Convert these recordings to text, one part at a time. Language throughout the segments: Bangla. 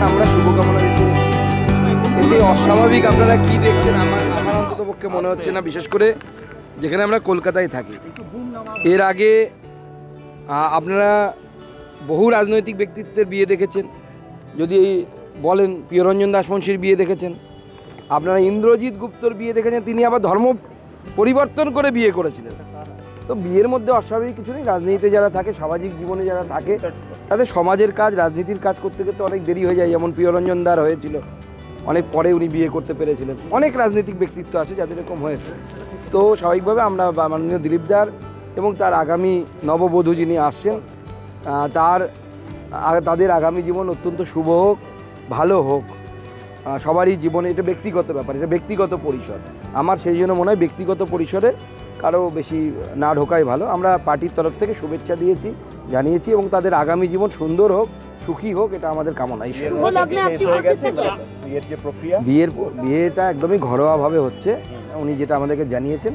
আমরা শুভকামনা দিতে এতে অস্বাভাবিক আপনারা কি দেখছেন আমার অন্তত পক্ষে মনে হচ্ছে না, বিশেষ করে যেখানে আমরা কলকাতায় থাকি। এর আগে আপনারা বহু রাজনৈতিক ব্যক্তিত্বের বিয়ে দেখেছেন, যদি বলেন প্রিয়রঞ্জন দাসমুন্সির বিয়ে দেখেছেন, আপনারা ইন্দ্রজিৎ গুপ্তর বিয়ে দেখেছেন, তিনি আবার ধর্ম পরিবর্তন করে বিয়ে করেছিলেন। তো বিয়ের মধ্যে অস্বাভাবিক কিছু নেই। রাজনীতিতে যারা থাকে, সামাজিক জীবনে যারা থাকে, তাদের সমাজের কাজ, রাজনীতির কাজ করতে করতে অনেক দেরি হয়ে যায়। যেমন প্রিয়রঞ্জন দার হয়েছিল, অনেক পরে উনি বিয়ে করতে পেরেছিলেন। অনেক রাজনৈতিক ব্যক্তিত্ব আছে যাদের এরকম হয়েছে। তো স্বাভাবিকভাবে আমরা মাননীয় দিলীপ দার এবং তার আগামী নববধূ যিনি আসছেন তাদের আগামী জীবন অত্যন্ত শুভ হোক, ভালো হোক। সবারই জীবনে এটা ব্যক্তিগত ব্যাপার, এটা ব্যক্তিগত পরিসর। আমার সেই জন্য মনে হয় ব্যক্তিগত পরিসরে কারো বেশি না ঢোকাই ভালো। আমরা পার্টির তরফ থেকে শুভেচ্ছা দিয়েছি, জানিয়েছি, এবং তাদের আগামী জীবন সুন্দর হোক, সুখী হোক, এটা আমাদের কামনা। বিয়েটা একদমই ঘরোয়াভাবে হচ্ছে, উনি যেটা আমাদেরকে জানিয়েছেন।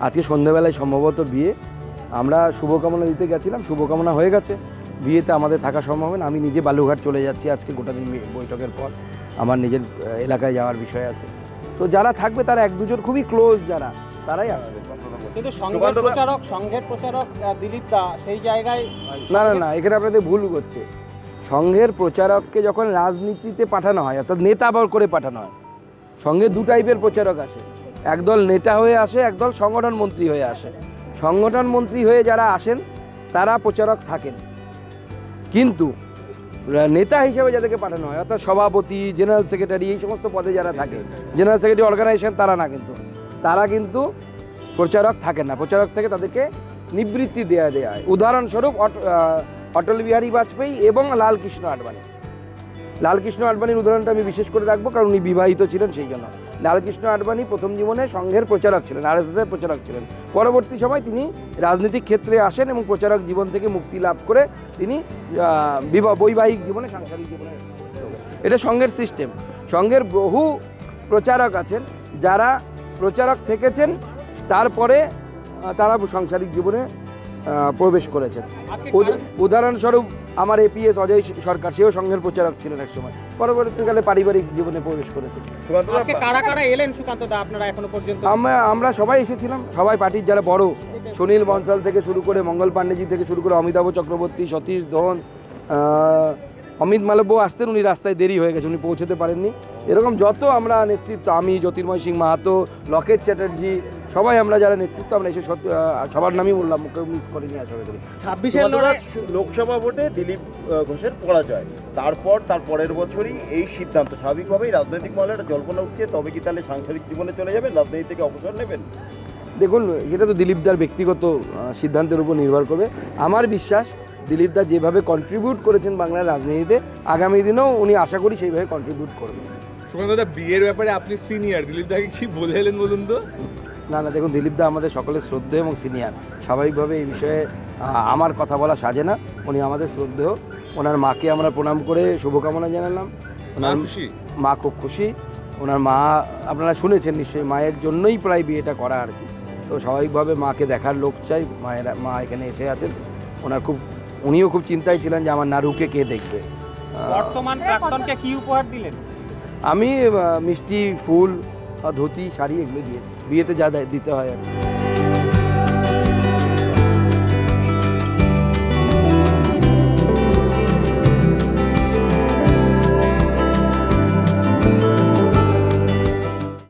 আজকে সন্ধ্যাবেলায় সম্ভবত বিয়ে, আমরা শুভকামনা দিতে গেছিলাম, শুভকামনা হয়ে গেছে। বিয়েতে আমাদের থাকা সম্ভব না। আমি নিজে বালুঘাট চলে যাচ্ছি আজকে, গোটা দিন বৈঠকের পর আমার নিজের এলাকায় যাওয়ার বিষয় আছে। তো যারা থাকবে তারা এক দুজন খুবই ক্লোজ যারা, তারাই আসবে। কিন্তু সংঘের প্রচারক দিলীপ দা সেই জায়গায় না, এখানে আপনাদের ভুল করছে। সংঘের প্রচারককে যখন রাজনীতিতে পাঠানো হয়, অর্থাৎ নেতা করে পাঠানো হয়, সঙ্গে দু টাইপের প্রচারক আসে। একদল নেতা হয়ে আসে, একদল সংগঠন মন্ত্রী হয়ে আসে। সংগঠন মন্ত্রী হয়ে যারা আসেন তারা প্রচারক থাকেন, কিন্তু নেতা হিসেবে যাদেরকে পাঠানো হয়, অর্থাৎ সভাপতি, জেনারেল সেক্রেটারি, এই সমস্ত পদে যারা থাকে, জেনারেল সেক্রেটারি অর্গানাইজেশন, তারা কিন্তু প্রচারক থাকেন না। প্রচারক থেকে তাদেরকে নিবৃত্তি দেওয়া হয়। উদাহরণস্বরূপ অটল বিহারী বাজপেয়ী এবং লালকৃষ্ণ আডবাণীর উদাহরণটা আমি বিশেষ করে রাখবো, কারণ উনি বিবাহিত ছিলেন, সেই জন্য। লালকৃষ্ণ আডবাণী প্রথম জীবনে সংঘের প্রচারক ছিলেন, আরএসএসের প্রচারক ছিলেন। পরবর্তী সময় তিনি রাজনৈতিক ক্ষেত্রে আসেন এবং প্রচারক জীবন থেকে মুক্তি লাভ করে তিনি বৈবাহিক জীবনে, সাংসারিক জীবনে, এটা সংঘের সিস্টেম। সংঘের বহু প্রচারক আছেন যারা প্রচারক থেকেছেন, তারপরে তারা সাংসারিক জীবনে প্রবেশ করেছেন। উদাহরণস্বরূপ আমার এপিএস অজয় সরকার, সেও সংঘের প্রচারক ছিলেন এক সময়, পরবর্তীকালে পারিবারিক জীবনে প্রবেশ করেছেন। কারা এলেন সুকান্ত দা আপনারা এখনো পর্যন্ত? আমরা সবাই এসেছিলাম, সবাই পার্টির যারা বড়, সুনীল বনসাল থেকে শুরু করে, মঙ্গল পাণ্ডেজি থেকে শুরু করে, অমিতাভ চক্রবর্তী, সতীশ ধন, অমিত মালব্য আসতেন, উনি রাস্তায় দেরি হয়ে গেছে, উনি পৌঁছতে পারেননি। এরকম যত আমরা নেতৃত্ব, আমি, জ্যোতির্ময় সিং মাহাতো, লকেট চ্যাটার্জি, সবাই আমরা যারা নেতৃত্ব, আমরা এসে সবার নামই বললাম, কেউ মিস করিনি। আশা করি 26 লোকসভা ভোটে দিলীপ ঘোষের পরাজয়, তার পরের বছরই এই সিদ্ধান্ত। স্বাভাবিকভাবেই রাজনৈতিক মহলে একটা জল্পনা উঠছে, তবে কি তাহলে সাংসারিক জীবনে চলে যাবেন, রাজনীতি থেকে অবসর নেবেন? দেখুন, এটা তো দিলীপ দার ব্যক্তিগত সিদ্ধান্তের উপর নির্ভর করবে। আমার বিশ্বাস দিলীপ দা যেভাবে কন্ট্রিবিউট করেছেন বাংলার রাজনীতিতে, আগামী দিনেও উনি আশা করি সেইভাবে কন্ট্রিবিউট করবেন। সুকান্ত দা, বিয়ের ব্যাপারে আপনি সিনিয়র, দিলীপ দাকে কি বলে এলেন বলুন তো? না, দেখুন, দিলীপ দা আমাদের সকলের শ্রদ্ধেয় এবং সিনিয়র। স্বাভাবিকভাবে এই বিষয়ে আমার কথা বলা সাজে না। উনি আমাদের শ্রদ্ধেয়। ওনার মাকে আমরা প্রণাম করে শুভকামনা জানালাম। ওনার মা খুব খুশি। ওনার মা আপনারা শুনেছেন নিশ্চয়ই, মায়ের জন্যই প্রায় বিয়েটা করা আর কি। তো স্বাভাবিকভাবে মাকে দেখার লোক চাই, মা এখানে এসে আছেন। উনিও খুব চিন্তায় ছিলেন যে আমার নারুকে কে দেখবে। বর্তমান প্রাক্তনকে কি উপহার দিলেন? আমি মিষ্টি, ফুল, ধুতি, শাড়ি এগুলো দিয়েছি, বিয়েতে যা দিতে হয় আর কি।